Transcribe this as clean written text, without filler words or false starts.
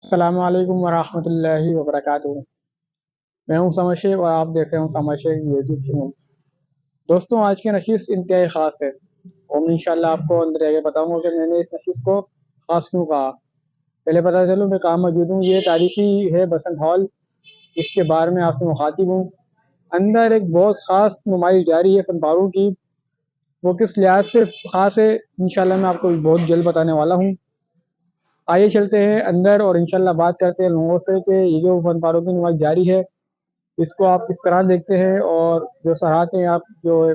السلام علیکم ورحمۃ اللہ وبرکاتہ۔ میں ہوں سمر شیخ اور آپ دیکھ رہے ہوں سمر شیخ یوٹیوب چینل۔ دوستوں، آج کی نشست انتہائی خاص ہے اور انشاءاللہ آپ کو اندر آگے بتاؤں گا کہ میں نے اس نشست کو خاص کیوں کہا۔ پہلے پتہ چلو میں کہاں موجود ہوں۔ یہ تاریخی ہے بسنت ہال، اس کے بارے میں آپ سے مخاطب ہوں۔ اندر ایک بہت خاص نمائش جاری ہے فن پاروں کی، وہ کس لحاظ سے خاص ہے انشاءاللہ میں آپ کو بہت جلد بتانے والا ہوں۔ آئیے چلتے ہیں اندر اور انشاءاللہ بات کرتے ہیں لوگوں سے کہ یہ جو فن پاروں کی نمائش جاری ہے اس کو آپ کس طرح دیکھتے ہیں اور جو سراہتے ہیں آپ جو